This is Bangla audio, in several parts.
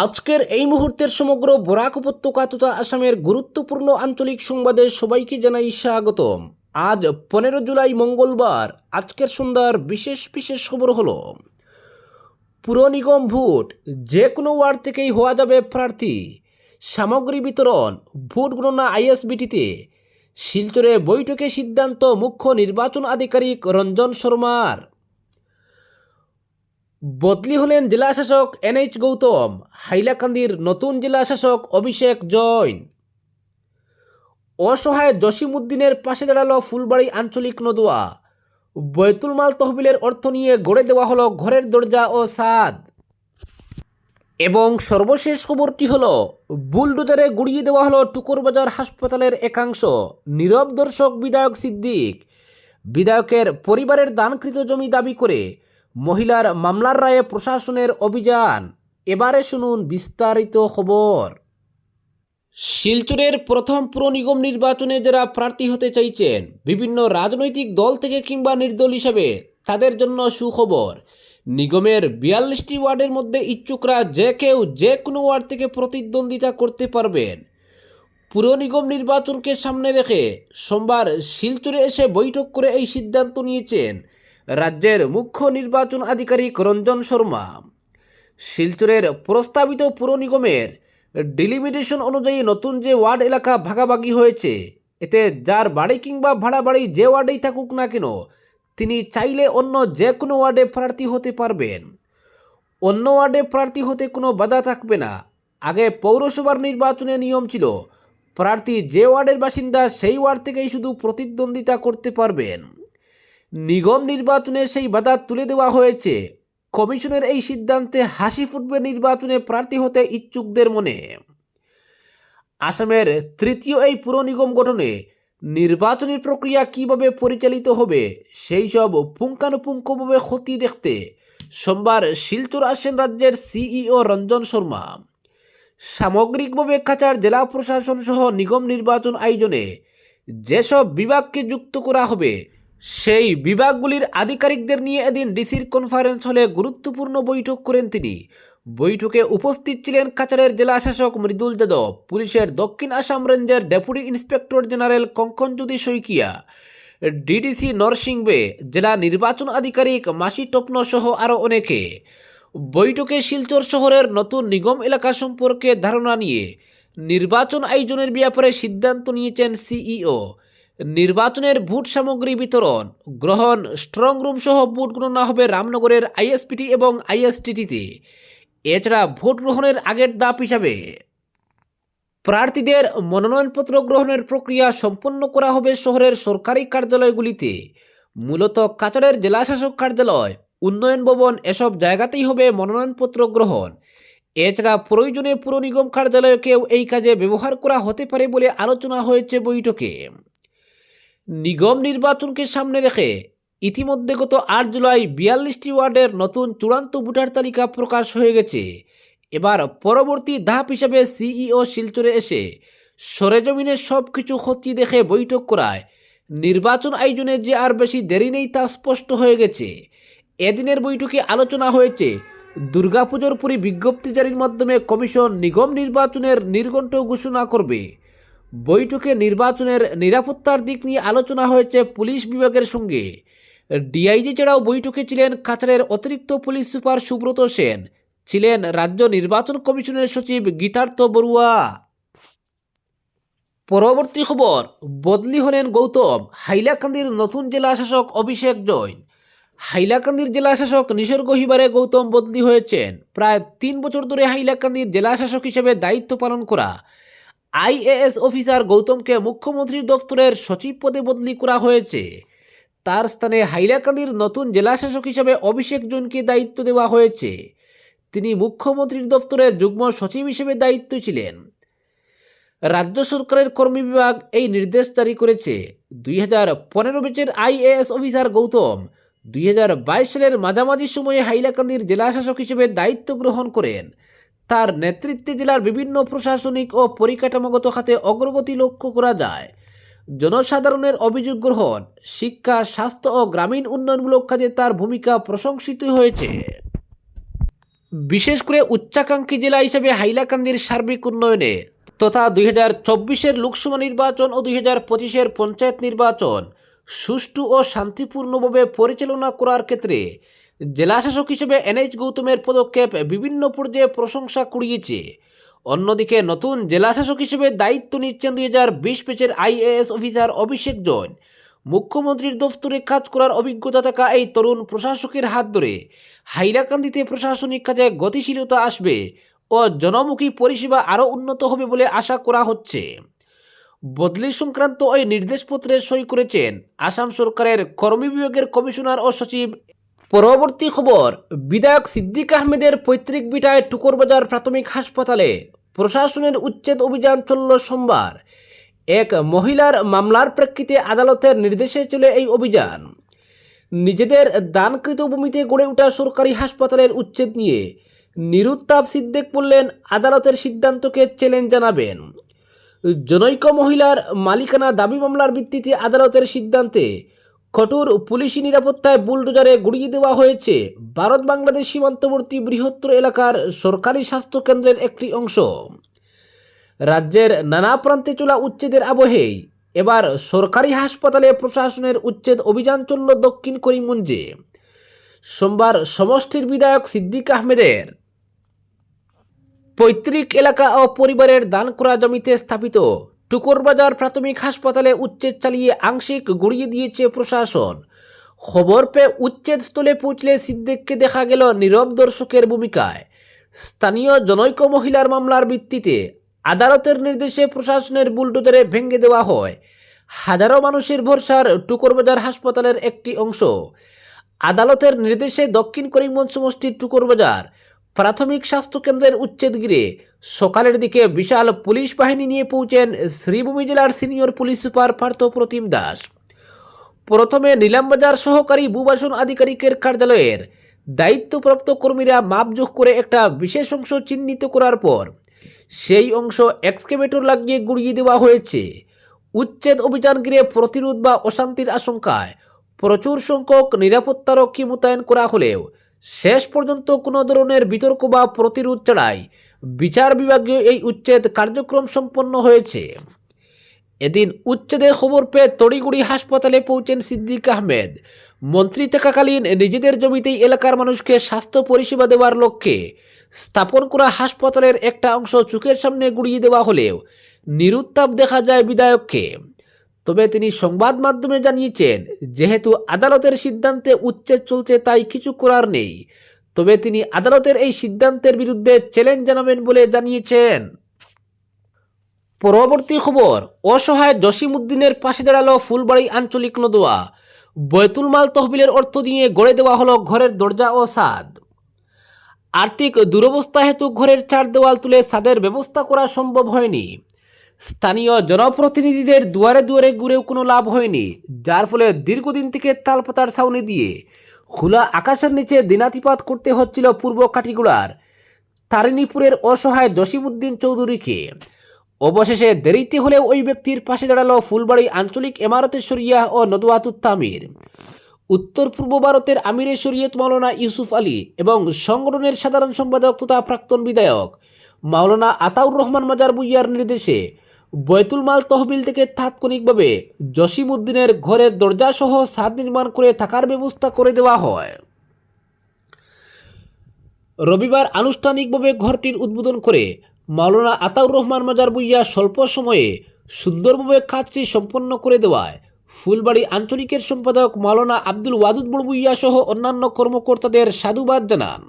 আজকের এই মুহূর্তের সমগ্র বরাক উপত্যকা তথা আসামের গুরুত্বপূর্ণ আঞ্চলিক সংবাদে সবাইকে জানাই স্বাগতম। আজ 15 জুলাই মঙ্গলবার। আজকের সন্ধ্যার বিশেষ বিশেষ খবর হলো, পুর নিগম ভোট যে কোনো ওয়ার্ড থেকেই হওয়া যাবে প্রার্থী, সামগ্রী বিতরণ, ভোট গণনা আইএসবিটিতে, শিলচরে বৈঠকে সিদ্ধান্ত মুখ্য নির্বাচন আধিকারিক রঞ্জন শর্মার, বদলি হলেন জেলা শাসক এনএইচ গৌতম, হাইলাকান্দির নতুন জেলা শাসক অভিষেক জৈন, অসহায় জসিমউদ্দিনের পাশে দাঁড়ালো ফুলবাড়ী আঞ্চলিক নদুয়া, বৈতুল মাল তহবিলের অর্থ নিয়ে গড়ে দেওয়া হলো ঘরের দরজা ও ছাদ, এবং সর্বশেষ খবরটি হলো, বুলডোজারে গুড়িয়ে দেওয়া হলো টুকুরবাজার হাসপাতালের একাংশ। নীরব দর্শক বিধায়ক সিদ্দিক, বিধায়কের পরিবারের দানকৃত জমি দাবি করে মহিলার মামলার রায়ে প্রশাসনের অভিযান। এবারে শুনুন বিস্তারিত খবর। শিলচরের প্রথম পুর নিগম নির্বাচনে যারা প্রার্থী হতে চাইছেন, বিভিন্ন রাজনৈতিক দল থেকে কিংবা নির্দল হিসাবে, তাদের জন্য সুখবর। নিগমের 42টি ওয়ার্ডের মধ্যে ইচ্ছুকরা যে কেউ যে কোনো ওয়ার্ড থেকে প্রতিদ্বন্দ্বিতা করতে পারবেন। পুর নিগম নির্বাচনকে সামনে রেখে সোমবার শিলচরে এসে বৈঠক করে এই সিদ্ধান্ত নিয়েছেন রাজ্যের মুখ্য নির্বাচন আধিকারিক রঞ্জন শর্মা। শিলচরের প্রস্তাবিত পুর নিগমের ডিলিমিটেশন অনুযায়ী নতুন যে ওয়ার্ড এলাকা ভাগাভাগি হয়েছে, এতে যার বাড়ি কিংবা ভাড়া বাড়ি যে ওয়ার্ডেই থাকুক না কেন, তিনি চাইলে অন্য যে কোনো ওয়ার্ডে প্রার্থী হতে পারবেন। অন্য ওয়ার্ডে প্রার্থী হতে কোনো বাধা থাকবে না। আগে পৌরসভার নির্বাচনে নিয়ম ছিল, প্রার্থী যে ওয়ার্ডের বাসিন্দা সেই ওয়ার্ড থেকেই শুধু প্রতিদ্বন্দ্বিতা করতে পারবেন। নিগম নির্বাচনে সেই বাধা তুলে দেওয়া হয়েছে। কমিশনের এই সিদ্ধান্তে হাসি ফুটবে নির্বাচনে প্রার্থী হতে ইচ্ছুকদের মনে। আসামের তৃতীয় এই পুর নিগম গঠনে নির্বাচনী প্রক্রিয়া কিভাবে পরিচালিত হবে, সেই সব পুঙ্খানুপুঙ্খভাবে খতিয়ে দেখতে সোমবার শিলচর আসেন রাজ্যের সিইও রঞ্জন শর্মা। সামগ্রিকভাবে কাছাড় জেলা প্রশাসন সহ নিগম নির্বাচন আয়োজনে যেসব বিভাগকে যুক্ত করা হবে, সেই বিভাগগুলির আধিকারিকদের নিয়ে এদিন ডিসির কনফারেন্স হলে গুরুত্বপূর্ণ বৈঠক করেন তিনি। বৈঠকে উপস্থিত ছিলেন কাছাড়ের জেলা শাসক মৃদুল যাদব, পুলিশের দক্ষিণ আসাম রেঞ্জের deputy inspector general Kankanjyoti Saikia, DDC নরসিংবে, জেলা নির্বাচন আধিকারিক মাসি টপন সহ আরও অনেকে। বৈঠকে শিলচর শহরের নতুন নিগম এলাকা সম্পর্কে ধারণা নিয়ে নির্বাচন আয়োজনের ব্যাপারে সিদ্ধান্ত নিয়েছেন সিইও। নির্বাচনের ভোট সামগ্রী বিতরণ, গ্রহণ, স্ট্রং রুম সহ ভোট গণনা হবে রামনগরের আইএসপিটি এবং আইএসটিটিতে। এছাড়া ভোট গ্রহণের আগের ধাপ হিসাবে প্রার্থীদের মনোনয়নপত্র গ্রহণের প্রক্রিয়া সম্পন্ন করা হবে শহরের সরকারি কার্যালয়গুলিতে। মূলত কাছাড়ের জেলাশাসক কার্যালয়, উন্নয়ন ভবন, এসব জায়গাতেই হবে মনোনয়নপত্র গ্রহণ। এছাড়া প্রয়োজনে পুর নিগম কার্যালয়কেও এই কাজে ব্যবহার করা হতে পারে বলে আলোচনা হয়েছে বৈঠকে। নিগম নির্বাচনকে সামনে রেখে ইতিমধ্যে গত 8 জুলাই 42টি ওয়ার্ডের নতুন চূড়ান্ত ভোটার তালিকা প্রকাশ হয়ে গেছে। এবার পরবর্তী ধাপ হিসেবে সিইও শিলচরে এসে সরেজমিনে সব কিছু খতিয়ে দেখে বৈঠক করায় নির্বাচন আয়োজনে যে আর বেশি দেরি নেই তা স্পষ্ট হয়ে গেছে। এদিনের বৈঠকে আলোচনা হয়েছে, দুর্গাপুজোর পরে বিজ্ঞপ্তি জারির মাধ্যমে কমিশন নিগম নির্বাচনের নির্ঘণ্ট ঘোষণা করবে। বৈঠকে নির্বাচনের নিরাপত্তার দিক নিয়ে আলোচনা হয়েছে পুলিশ বিভাগের সঙ্গে। ডিআইজি ছাড়াও বৈঠকে ছিলেন কাছাড়ের অতিরিক্ত পুলিশ সুপার সুব্রত সেন, ছিলেন রাজ্য নির্বাচন কমিশনের সচিব গীতার্থ বড়ুয়া। পরবর্তী খবর, বদলি হলেন গৌতম, হাইলাকান্দির নতুন জেলা শাসক অভিষেক জৈন। হাইলাকান্দির জেলা শাসক নিসর্গ হিবারে গৌতম বদলি হয়েছেন। প্রায় 3 বছর ধরে হাইলাকান্দির জেলা শাসক হিসেবে দায়িত্ব পালন করা আইএএস অফিসার গৌতমকে মুখ্যমন্ত্রীর দফতরের সচিব পদে বদলি করা হয়েছে। তার স্থানে হাইলাকান্দির নতুন জেলা শাসক হিসেবে অভিষেক জৈনকে দায়িত্ব দেওয়া হয়েছে। তিনি মুখ্যমন্ত্রীর দফতরের যুগ্ম সচিব হিসেবে দায়িত্ব ছিলেন। রাজ্য সরকারের কর্মী বিভাগ এই নির্দেশ জারি করেছে। 2015 ব্যাচের আইএএস অফিসার গৌতম 2022 সালের মাঝামাঝি সময়ে হাইলাকান্দির জেলা শাসক হিসেবে দায়িত্ব গ্রহণ করেন। তার নেতৃত্বে জেলার বিভিন্ন প্রশাসনিক ও পরিকাঠামোগত খাতে অগ্রগতি লক্ষ্য করা যায়। জনসাধারণের অভিযোগ গ্রহণ, শিক্ষা, স্বাস্থ্য ও গ্রামীণ উন্নয়নমূলক কাজে তার ভূমিকা প্রশংসিত হয়েছে। বিশেষ করে উচ্চাকাঙ্ক্ষী জেলা হিসেবে হাইলাকান্দির সার্বিক উন্নয়নে তথা 2024-এর লোকসভা নির্বাচন ও 2025-এর পঞ্চায়েত নির্বাচন সুষ্ঠু ও শান্তিপূর্ণভাবে পরিচালনা করার ক্ষেত্রে জেলাশাসক হিসেবে এনএইচ গৌতমের পদক্ষেপ বিভিন্ন পর্যায়ে প্রশংসা কুড়িয়েছে। অন্যদিকে নতুন জেলাশাসক হিসেবে দায়িত্ব নিচ্ছেন 2020 ব্যাচের আইএএস অফিসার অভিষেক জৈন। মুখ্যমন্ত্রীর দফতরে কাজ করার অভিজ্ঞতা থাকা এই তরুণ প্রশাসকের হাত ধরে হাইলাকান্দিতে প্রশাসনিক কাজে গতিশীলতা আসবে ও জনমুখী পরিষেবা আরও উন্নত হবে বলে আশা করা হচ্ছে। বদলি সংক্রান্ত ওই নির্দেশপত্রে সই করেছেন আসাম সরকারের কর্মী বিভাগের কমিশনার ও সচিব। পরবর্তী খবর, বিধায়ক সিদ্দিক আহমেদের পৈতৃক ভিটায় টুকরবাজার প্রাথমিক হাসপাতালে প্রশাসনের উচ্ছেদ অভিযান চলল সোমবার। এক মহিলার মামলার প্রেক্ষিতে আদালতের নির্দেশে চলে এই অভিযান। নিজেদের দানকৃত ভূমিতে গড়ে ওঠা সরকারি হাসপাতালের উচ্ছেদ নিয়ে নিরুত্তাপ সিদ্দিক বললেন, আদালতের সিদ্ধান্তকে চ্যালেঞ্জ জানাবেন। জনৈক মহিলার মালিকানা দাবি মামলার ভিত্তিতে আদালতের সিদ্ধান্তে কঠোর পুলিশি নিরাপত্তায় বুলডোজারে গুড়িয়ে দেওয়া হয়েছে ভারত বাংলাদেশ সীমান্তবর্তী বৃহত্তর এলাকার সরকারি স্বাস্থ্য কেন্দ্রের একটি অংশ। রাজ্যের নানা প্রান্তে চলা উচ্ছেদের আবহেই এবার সরকারি হাসপাতালে প্রশাসনের উচ্ছেদ অভিযান চলল দক্ষিণ করিমগঞ্জে। সোমবার সমষ্টির বিধায়ক সিদ্দিক আহমেদের পৈতৃক এলাকা ও পরিবারের দান করা জমিতে স্থাপিত টুকরবাজার প্রাথমিক হাসপাতালে উচ্ছেদ চালিয়ে আংশিক গুড়িয়ে দিয়েছে প্রশাসন। খবর পেয়ে উচ্ছেদস্থলে পৌঁছলে সিদ্দিককে দেখা গেল নীরব দর্শকের ভূমিকায়। স্থানীয় জনৈক মহিলার মামলার ভিত্তিতে আদালতের নির্দেশে প্রশাসনের বুলডোজারে ভেঙে দেওয়া হয় হাজারো মানুষের ভরসার টুকরবাজার হাসপাতালের একটি অংশ। আদালতের নির্দেশে দক্ষিণ করিমগঞ্জ সমষ্টির টুকরবাজার প্রাথমিক স্বাস্থ্যকেন্দ্রের উচ্ছেদ ঘিরে সকালের দিকে বিশাল পুলিশ বাহিনী নিয়ে পৌঁছেন শ্রীভূমি জেলার সিনিয়র পুলিশ সুপার পার্থ প্রতিম দাস। প্রথমে নিলামবাজার সহকারী ভূবাসন আধিকারিকের কার্যালয়ের দায়িত্বপ্রাপ্ত কর্মীরা মাপজোখ করে একটা বিশেষ অংশ চিহ্নিত করার পর সেই অংশ এক্সকেভেটর লাগিয়ে গুড়িয়ে দেওয়া হয়েছে। উচ্ছেদ অভিযান ঘিরে প্রতিরোধ বা অশান্তির আশঙ্কায় প্রচুর সংখ্যক নিরাপত্তারক্ষী মোতায়েন করা হলেও শেষ পর্যন্ত কোনো ধরনের বিতর্ক বা প্রতিরোধ ছাড়াই বিচার বিভাগীয় এই উচ্ছেদ কার্যক্রম সম্পন্ন হয়েছে। এদিন উচ্ছেদের খবর পেয়ে তড়িঘড়ি হাসপাতালে পৌঁছেন সিদ্দিক আহমেদ। মন্ত্রী থাকাকালীন নিজেদের জমিতেই এলাকার মানুষকে স্বাস্থ্য পরিষেবা দেওয়ার লক্ষ্যে স্থাপন করা হাসপাতালের একটা অংশ চোখের সামনে গুড়িয়ে দেওয়া হলেও নিরুত্তাপ দেখা যায় বিধায়ককে। তবে তিনি সংবাদ মাধ্যমে জানিয়েছেন, যেহেতু আদালতের সিদ্ধান্তে উচ্ছেদ চলছে তাই কিছু করার নেই। তবে তিনি আদালতের এই সিদ্ধান্তের বিরুদ্ধে চ্যালেঞ্জ জানাবেন বলে জানিয়েছেন। পরবর্তী খবর, অসহায় জসিমউদ্দিনের পাশে দাঁড়ালো ফুলবাড়ী আঞ্চলিক নদোয়া। বৈতুল মাল তহবিলের অর্থ দিয়ে গড়ে দেওয়া হলো ঘরের দরজা ও ছাদ। আর্থিক দুরবস্থা হেতু ঘরের চার দেওয়াল তুলে ছাদের ব্যবস্থা করা সম্ভব হয়নি। স্থানীয় জনপ্রতিনিধিদের দুয়ারে দুয়ারে ঘুরেও কোনো লাভ হয়নি, যার ফলে দীর্ঘদিন থেকে তালপাতার ছাউনি দিয়ে খোলা আকাশের নিচে দিনাতিপাত করতে হচ্ছিল পূর্ব কাটিগুড়ার তারিণীপুরের অসহায় জসিমউদ্দিন চৌধুরীকে। অবশেষে দেরিতে হলেও ওই ব্যক্তির পাশে দাঁড়ালো ফুলবাড়ী আঞ্চলিক এমারতে শরিয়াহ ও নদওয়াতুত তামির। উত্তর পূর্ব ভারতের আমিরে শরীয়ত মাওলানা ইউসুফ আলী এবং সংগঠনের সাধারণ সম্পাদক তথা প্রাক্তন বিধায়ক মাওলানা আতাউর রহমান মাজার বুইয়ার নির্দেশে বৈতুল মাল তহবিল থেকে তাৎক্ষণিকভাবে জসিমউদ্দিনের ঘরের দরজা সহ ছাদ নির্মাণ করে থাকার ব্যবস্থা করে দেওয়া হয়। রবিবার আনুষ্ঠানিকভাবে ঘরটির উদ্বোধন করে মাওলানা আতাউর রহমান মাজার বুইয়া স্বল্প সময়ে সুন্দরভাবে কাজটি সম্পন্ন করে দেওয়ায় ফুলবাড়ী আঞ্চলিকের সম্পাদক মাওলানা আব্দুল ওয়াদুদ বড়বুইয়া সহ অন্যান্য কর্মকর্তাদের সাধুবাদ জানান।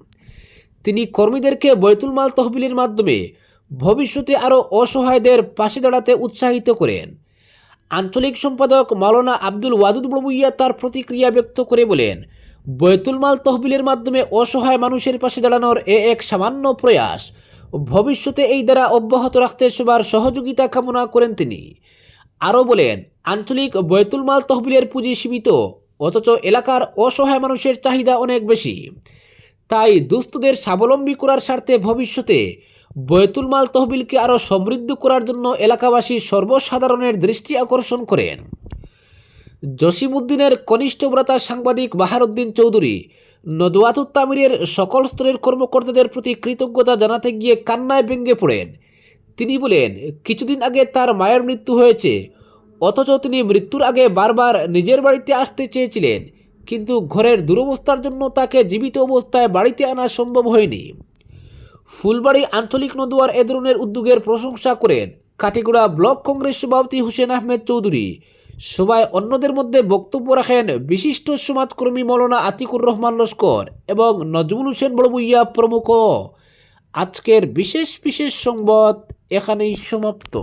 তিনি কর্মীদেরকে বৈতুল মাল তহবিলের মাধ্যমে ভবিষ্যতে আরও অসহায়দের পাশে দাঁড়াতে উৎসাহিত করেন। আঞ্চলিক সম্পাদক মাওলানা আব্দুল ওয়াদুদ বড়বুইয়া তার প্রতিক্রিয়া ব্যক্ত করে বলেন, বৈতুল মাল তহবিলের মাধ্যমে অসহায় মানুষের পাশে দাঁড়ানোর এক সামান্য প্রয়াস। ভবিষ্যতে এই দ্বারা অব্যাহত রাখতে সবার সহযোগিতা কামনা করেন তিনি। আরও বলেন, আঞ্চলিক বৈতুল মাল তহবিলের পুঁজি সীমিত, অথচ এলাকার অসহায় মানুষের চাহিদা অনেক বেশি। তাই দুস্থদের স্বাবলম্বী করার স্বার্থে ভবিষ্যতে বৈতুল মাল তহবিলকে আরও সমৃদ্ধ করার জন্য এলাকাবাসী সর্বসাধারণের দৃষ্টি আকর্ষণ করেন। জসিমউদ্দিনের কনিষ্ঠ ভ্রাতা সাংবাদিক বাহারউদ্দিন চৌধুরী নদওয়াতুত তামিরের সকল স্তরের কর্মকর্তাদের প্রতি কৃতজ্ঞতা জানাতে গিয়ে কান্নায় ভেঙে পড়েন। তিনি বলেন, কিছুদিন আগে তার মায়ের মৃত্যু হয়েছে, অথচ তিনি মৃত্যুর আগে বারবার নিজের বাড়িতে আসতে চেয়েছিলেন, কিন্তু ঘরের দুরবস্থার জন্য তাকে জীবিত অবস্থায় বাড়িতে আনা সম্ভব হয়নি। ফুলবাড়ী আঞ্চলিক নদুয়ার এ ধরনের উদ্যোগের প্রশংসা করেন কাটিগড়া ব্লক কংগ্রেস সভাপতি হুসেন আহমেদ চৌধুরী। সভায় অন্যদের মধ্যে বক্তব্য রাখেন বিশিষ্ট সমাজকর্মী মৌলানা আতিকুর রহমান লস্কর এবং নজমুল হোসেন বড়ভূইয়া প্রমুখ। আজকের বিশেষ সংবাদ এখানেই সমাপ্ত।